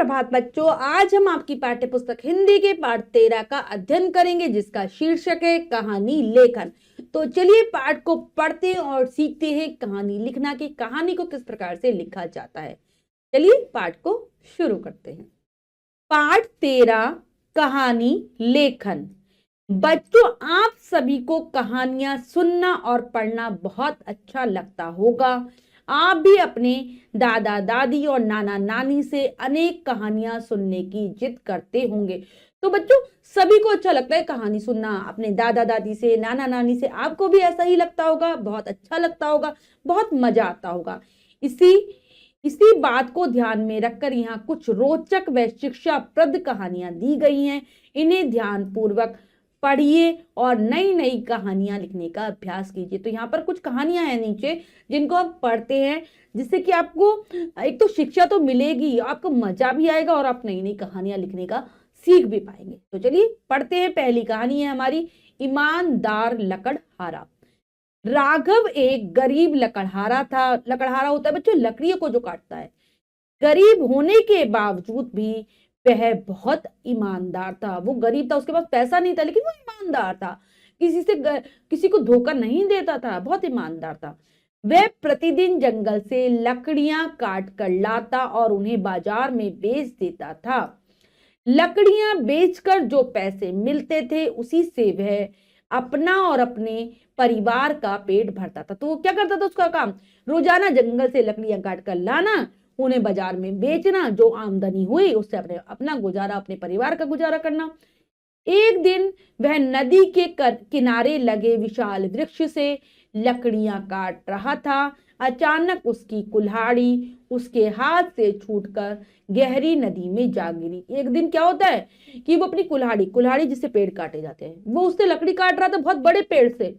सुप्रभात बच्चों, आज हम आपकी पाठ्य पुस्तक हिंदी के पाठ 13 का अध्ययन करेंगे जिसका शीर्षक है कहानी लेखन। तो चलिए पाठ को पढ़ते हैं और सीखते हैं कहानी लिखना की कहानी को किस प्रकार से लिखा जाता है। चलिए पाठ को शुरू करते हैं। पाठ 13 कहानी लेखन। बच्चों, आप सभी को कहानियां सुनना और पढ़ना बहुत अच्छा लगता होगा। आप भी अपने दादा दादी और नाना नानी से अनेक कहानियां सुनने की जिद करते होंगे। तो बच्चों, सभी को अच्छा लगता है कहानी सुनना, अपने दादा दादी से, नाना नानी से। आपको भी ऐसा ही लगता होगा, बहुत अच्छा लगता होगा, बहुत मजा आता होगा। इसी इसी बात को ध्यान में रखकर यहाँ कुछ रोचक व शिक्षाप्रद कहानियां दी गई हैं। इन्हें ध्यान पूर्वक पढ़िए और नई नई कहानियां लिखने का अभ्यास कीजिए। तो यहाँ पर कुछ कहानियां हैं नीचे जिनको आप पढ़ते हैं, जिससे कि आपको एक तो शिक्षा तो मिलेगी, आपको मजा भी आएगा और आप नई नई कहानियां लिखने का सीख भी पाएंगे। तो चलिए पढ़ते हैं। पहली कहानी है हमारी ईमानदार लकड़हारा। राघव एक गरीब लकड़हारा था। लकड़हारा होता है बच्चों लकड़ियों को जो काटता है। गरीब होने के बावजूद भी वह बहुत ईमानदार था। वो गरीब था, उसके पास पैसा नहीं था, लेकिन वो ईमानदार था। किसी को धोखा नहीं देता था, बहुत ईमानदार था। वह प्रतिदिन जंगल से लकड़ियां काट कर लाता और उन्हें बाजार में बेच देता था। लकड़ियां बेचकर जो पैसे मिलते थे उसी से वह अपना और अपने परिवार का पेट भरता था। तो वो क्या करता था, उसका काम रोजाना जंगल से लकड़ियां काट कर लाना, उन्हें बाजार में बेचना, जो आमदनी हुई उससे अपना गुजारा, अपने परिवार का गुजारा करना। एक दिन वह नदी के किनारे लगे विशाल वृक्ष से लकड़ियां काट रहा था। अचानक उसकी कुल्हाड़ी उसके हाथ से छूटकर गहरी नदी में जा गिरी। एक दिन क्या होता है कि वो अपनी कुल्हाड़ी जिससे पेड़ काटे जाते हैं, वो उससे लकड़ी काट रहा था बहुत बड़े पेड़ से,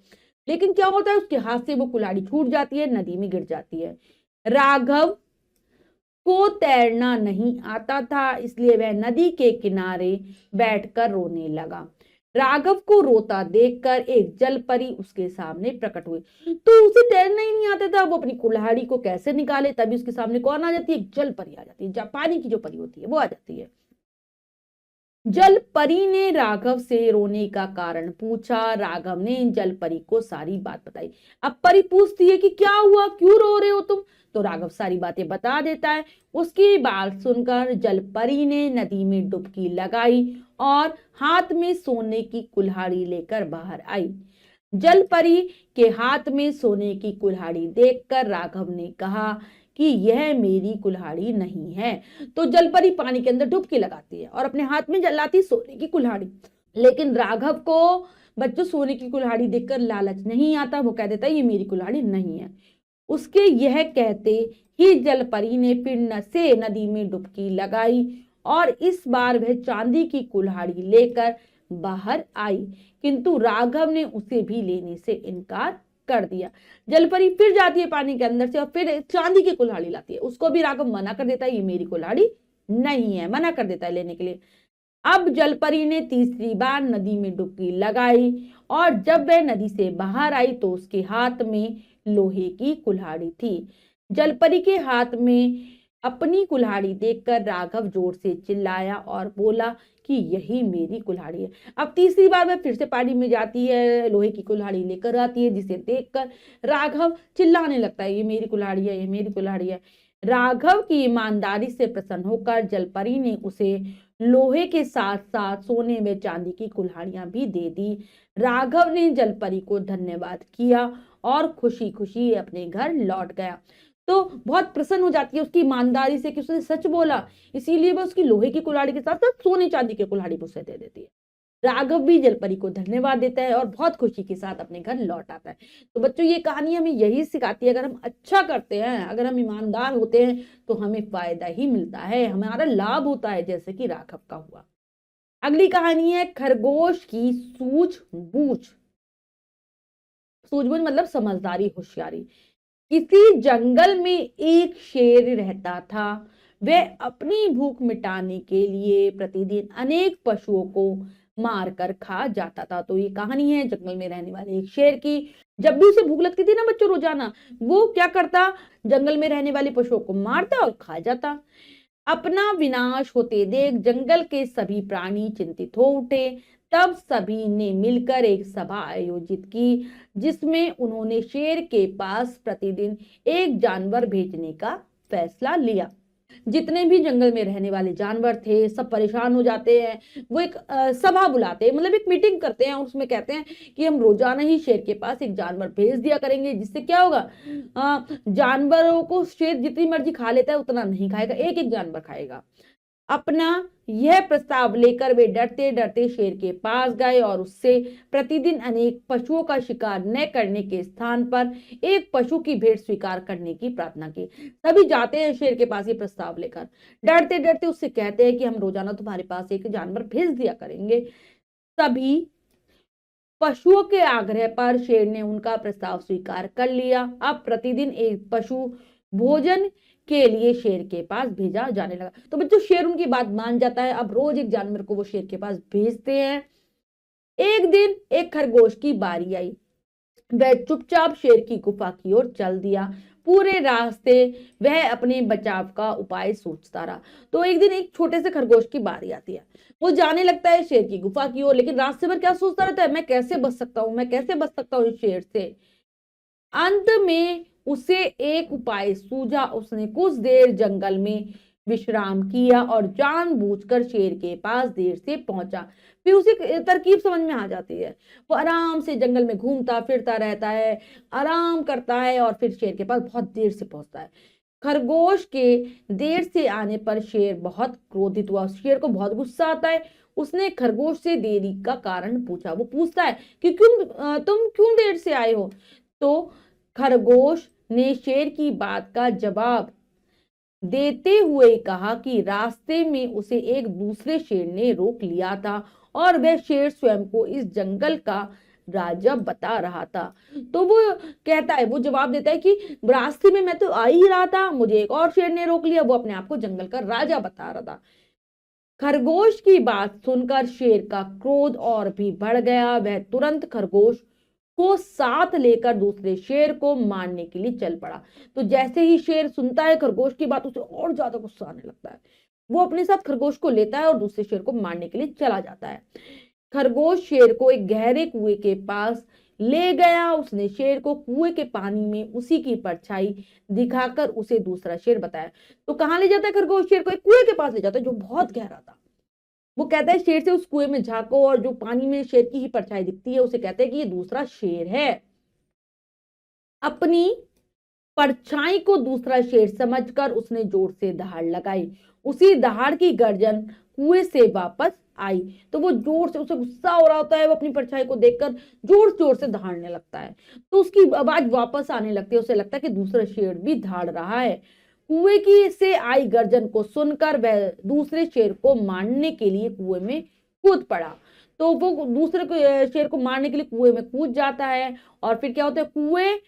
लेकिन क्या होता है उसके हाथ से वो कुल्हाड़ी छूट जाती है, नदी में गिर जाती है। राघव को तैरना नहीं आता था, इसलिए वह नदी के किनारे बैठकर रोने लगा। राघव को रोता देखकर एक जलपरी उसके सामने प्रकट हुई। तो उसे तैरना ही नहीं आता था, वो अपनी कुल्हाड़ी को कैसे निकाले। तभी उसके सामने कौन आ जाती है, एक जलपरी आ जाती है, पानी की जो परी होती है वो आ जाती है। जल परी ने राघव से रोने का कारण पूछा। राघव ने जल परी को सारी बात बताई। अब परी पूछती है कि क्या हुआ, क्यों रो रहे हो तुम। तो राघव सारी बातें बता देता है। उसकी बात सुनकर जल परी ने नदी में डुबकी लगाई और हाथ में सोने की कुल्हाड़ी लेकर बाहर आई। जल परी के हाथ में सोने की कुल्हाड़ी देखकर राघव ने कहा कि यह मेरी कुल्हाड़ी नहीं है। तो जलपरी पानी के अंदर डुबकी लगाती है और अपने हाथ में जलाती सोने की कुल्हाड़ी। लेकिन राघव को बच्चों सोने की कुल्हाड़ी देखकर लालच नहीं आता, वो कह देता है ये मेरी कुल्हाड़ी नहीं है। उसके यह कहते ही जलपरी ने फिर से नदी में डुबकी लगाई और इस बार वह चांदी की कुल्हाड़ी लेकर बाहर आई, किंतु राघव ने उसे भी लेने से इनकार कर दिया। जलपरी फिर जाती है पानी के अंदर से और फिर चांदी की कुल्हाड़ी लाती है। उसको भी राघव मना कर देता है, ये मेरी कुल्हाड़ी नहीं है, मना कर देता है लेने के लिए। अब जलपरी ने तीसरी बार नदी में डुबकी लगाई और जब वह नदी से बाहर आई तो उसके हाथ में लोहे की कुल्हाड़ी थी। जलपरी के हाथ में अपनी कुल्हाड़ी देखकर राघव जोर से चिल्लाया और बोला कि यही मेरी कुल्हाड़ी है। अब तीसरी बार वह फिर से पानी में जाती है, लोहे की कुल्हाड़ी लेकर आती है, जिसे देखकर राघव चिल्लाने लगता है ये मेरी कुल्हाड़ी है, ये मेरी कुल्हाड़ी है। राघव की ईमानदारी से प्रसन्न होकर जलपरी ने उसे लोहे के साथ साथ सोने में चांदी की कुल्हाड़ियां भी दे दी। राघव ने जलपरी को धन्यवाद किया और खुशी खुशी अपने घर लौट गया। तो बहुत प्रसन्न हो जाती है उसकी ईमानदारी से कि उसने सच बोला, इसीलिए वह उसकी लोहे की कुल्हाड़ी के साथ साथ सोने चांदी की कुल्हाड़ी उसे दे देती है। राघव भी जलपरी को धन्यवाद देता है और बहुत खुशी के साथ अपने घर लौट आता है। तो बच्चों ये कहानी हमें यही सिखाती है, अगर हम अच्छा करते हैं, अगर हम ईमानदार होते हैं तो हमें फायदा ही मिलता है, हमारा लाभ होता है, जैसे कि राघव का हुआ। अगली कहानी है खरगोश की सूझबूझ। सूझबूझ मतलब समझदारी, होशियारी। किसी जंगल में एक शेर रहता था। वह अपनी भूख मिटाने के लिए प्रतिदिन अनेक पशुओं को मारकर खा जाता था। तो ये कहानी है जंगल में रहने वाले एक शेर की। जब भी उसे भूख लगती थी ना बच्चों रोजाना, वो क्या करता, जंगल में रहने वाले पशुओं को मारता और खा जाता। अपना विनाश होते देख जंगल के सभी प्राणी चिंतित हो उठे। तब सभी ने मिलकर एक सभा आयोजित की, जिसमें उन्होंने शेर के पास प्रतिदिन एक जानवर भेजने का फैसला लिया। जितने भी जंगल में रहने वाले जानवर थे सब परेशान हो जाते हैं। वो एक सभा बुलाते हैं, मतलब एक मीटिंग करते हैं, उसमें कहते हैं कि हम रोजाना ही शेर के पास एक जानवर भेज दिया करेंगे, जिससे क्या होगा, जानवरों को शेर जितनी मर्जी खा लेता है उतना नहीं खाएगा, एक एक जानवर खाएगा। अपना यह प्रस्ताव लेकर वे डरते डरते शेर के पास गए और उससे प्रतिदिन अनेक पशुओं का शिकार न करने के स्थान पर एक पशु की भेंट स्वीकार करने की प्रार्थना की। सभी जाते हैं शेर के पास ये प्रस्ताव लेकर, डरते डरते उससे कहते हैं कि हम रोजाना तुम्हारे पास एक जानवर भेज दिया करेंगे। सभी पशुओं के आग्रह पर शेर ने उनका प्रस्ताव स्वीकार कर लिया। अब प्रतिदिन एक पशु भोजन के लिए शेर के पास भेजा जाने लगा। तो बच्चों शेर उनकी बात मान जाता है, अब रोज एक जानवर को वो शेर के पास भेजते हैं। एक दिन एक खरगोश की बारी आई। वह चुपचाप शेर की गुफा की ओर चल दिया। पूरे रास्ते वह अपने बचाव का उपाय सोचता रहा। तो एक दिन एक छोटे से खरगोश की बारी आती है, वो जाने लगता है शेर की गुफा की ओर, लेकिन रास्ते भर क्या सोचता रहता है, मैं कैसे बच सकता हूं, मैं कैसे बच सकता हूं इस शेर से। अंत में उसे एक उपाय सूझा। उसने कुछ देर जंगल में विश्राम किया और जानबूझकर शेर के पास देर से पहुंचा। फिर उसे तरकीब समझ में आ जाती है। वो आराम से जंगल में घूमता फिरता रहता है, आराम करता है और फिर शेर के पास बहुत देर से पहुंचता है। खरगोश के देर से आने पर शेर बहुत क्रोधित हुआ। शेर को बहुत गुस्सा आता है। उसने खरगोश से देरी का कारण पूछा। वो पूछता है कि तुम क्यों देर से आए हो। तो खरगोश ने शेर की बात का जवाब देते हुए कहा कि रास्ते में उसे एक दूसरे शेर ने रोक लिया था और वह शेर स्वयं को इस जंगल का राजा बता रहा था। तो वो कहता है, वो जवाब देता है कि रास्ते में मैं तो आ ही रहा था, मुझे एक और शेर ने रोक लिया, वो अपने आप को जंगल का राजा बता रहा था। खरगोश की बात सुनकर शेर का क्रोध और भी बढ़ गया। वह तुरंत खरगोश को साथ लेकर दूसरे शेर को मारने के लिए चल पड़ा। तो जैसे ही शेर सुनता है खरगोश की बात, उसे और ज्यादा गुस्सा आने लगता है। वो अपने साथ खरगोश को लेता है और दूसरे शेर को मारने के लिए चला जाता है। खरगोश शेर को एक गहरे कुएं के पास ले गया। उसने शेर को कुएं के पानी में उसी की परछाई दिखाकर उसे दूसरा शेर बताया। तो कहां ले जाता है खरगोश शेर को, एक कुएं के पास ले जाता है जो बहुत गहरा था। वो कहता है शेर से उस कुएं में झांको, और जो पानी में शेर की ही परछाई दिखती है उसे कहते हैं कि ये दूसरा शेर है। अपनी परछाई को दूसरा शेर समझकर उसने जोर से दहाड़ लगाई। उसी दहाड़ की गर्जन कुएं से वापस आई। तो वो जोर से, उसे गुस्सा हो रहा होता है, वो अपनी परछाई को देखकर जोर जोर से दहाड़ने लगता है। तो उसकी आवाज वापस आने लगती है। उसे लगता है कि दूसरा शेर भी दहाड़ रहा है। कुएं की से आई गर्जन को सुनकर वह दूसरे शेर को मारने के लिए कुएं में कूद पड़ा। तो वो दूसरे शेर को मारने के लिए कुएं में कूद जाता है। और फिर क्या होता है, कुएं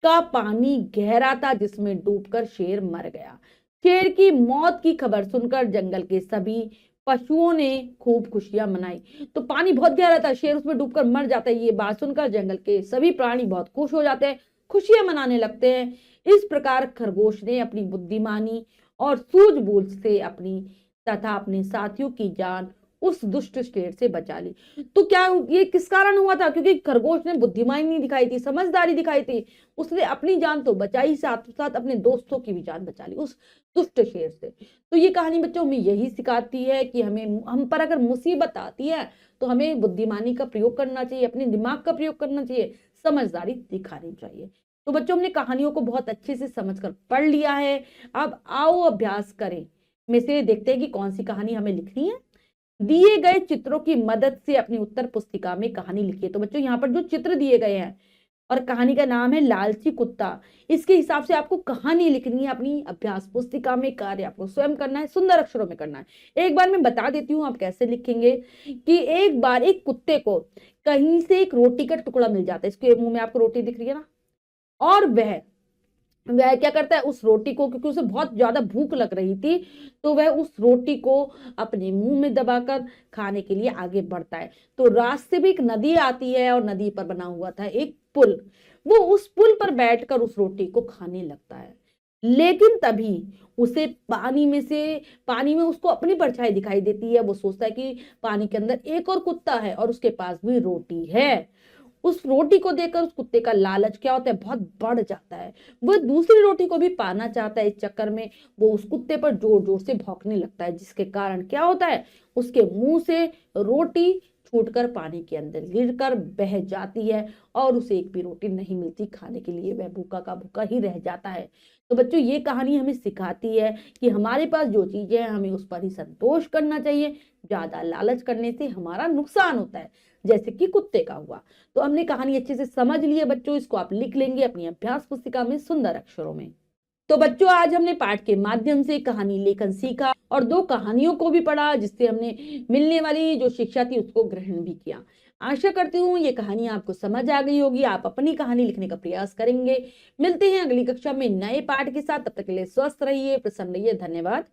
का पानी गहरा था जिसमें डूबकर शेर मर गया। शेर की मौत की खबर सुनकर जंगल के सभी पशुओं ने खूब खुशियां मनाई। तो पानी बहुत गहरा था, शेर उसमें डूबकर मर जाता है। ये बात सुनकर जंगल के सभी प्राणी बहुत खुश हो जाते हैं, खुशियां मनाने लगते हैं। इस प्रकार खरगोश ने अपनी बुद्धिमानी और सूझबूझ से अपनी तथा अपने साथियों की जान उस दुष्ट शेर से बचा ली। तो क्या ये किस कारण हुआ था, क्योंकि खरगोश ने बुद्धिमानी नहीं दिखाई थी, समझदारी दिखाई थी। उसने अपनी जान तो बचाई, साथ साथ अपने दोस्तों की भी जान बचा ली उस दुष्ट शेर से। तो ये कहानी बच्चों हमें यही सिखाती है कि हम पर अगर मुसीबत आती है तो हमें बुद्धिमानी का प्रयोग करना चाहिए, अपने दिमाग का प्रयोग करना चाहिए, समझदारी दिखानी चाहिए। तो बच्चों हमने कहानियों को बहुत अच्छे से समझकर पढ़ लिया है। अब आओ अभ्यास करें। में से देखते हैं कि कौन सी कहानी हमें लिखनी है। दिए गए चित्रों की मदद से अपनी उत्तर पुस्तिका में कहानी लिखिए। तो बच्चों यहाँ पर जो चित्र दिए गए हैं और कहानी का नाम है लालची कुत्ता, इसके हिसाब से आपको कहानी लिखनी है। अपनी अभ्यास पुस्तिका में कार्य आपको स्वयं करना है, सुंदर अक्षरों में करना है। एक बार मैं बता देती हूँ आप कैसे लिखेंगे। कि एक बार एक कुत्ते को कहीं से एक रोटी का टुकड़ा मिल जाता है। इसके मुंह में आपको रोटी दिख रही है ना, और वह क्या करता है, उस रोटी को, क्योंकि उसे बहुत ज्यादा भूख लग रही थी, तो वह उस रोटी को अपने मुंह में दबाकर खाने के लिए आगे बढ़ता है। तो रास्ते में एक नदी आती है और नदी पर बना हुआ था एक पुल। वो उस पुल पर बैठकर उस रोटी को खाने लगता है। लेकिन तभी उसे पानी में उसको अपनी परछाई दिखाई देती है। वो सोचता है कि पानी के अंदर एक और कुत्ता है और उसके पास भी रोटी है। उस रोटी को देखकर उस कुत्ते का लालच क्या होता है, बहुत बढ़ जाता है। वह दूसरी रोटी को भी पाना चाहता है। इस चक्कर में वो उस कुत्ते पर जोर जोर से भौंकने लगता है, जिसके कारण क्या होता है, उसके मुंह से रोटी छूटकर पानी के अंदर गिरकर बह जाती है और उसे एक भी रोटी नहीं मिलती खाने के लिए। वह भूखा का भूखा ही रह जाता है। तो बच्चों, ये कहानी हमें सिखाती है कि हमारे पास जो चीजें हैं हमें उस पर ही संतोष करना चाहिए। ज्यादा लालच करने से हमारा नुकसान होता है, जैसे कि कुत्ते का हुआ। तो हमने कहानी अच्छे से समझ ली है बच्चों। इसको आप लिख लेंगे अपनी अभ्यास पुस्तिका में सुंदर अक्षरों में। तो बच्चों, आज हमने पाठ के माध्यम से कहानी लेखन सीखा और दो कहानियों को भी पढ़ा, जिससे हमने मिलने वाली जो शिक्षा थी उसको ग्रहण भी किया। आशा करती हूँ ये कहानी आपको समझ आ गई होगी। आप अपनी कहानी लिखने का प्रयास करेंगे। मिलते हैं अगली कक्षा में नए पाठ के साथ। तब तक के लिए स्वस्थ रहिए, प्रसन्न रहिए। धन्यवाद।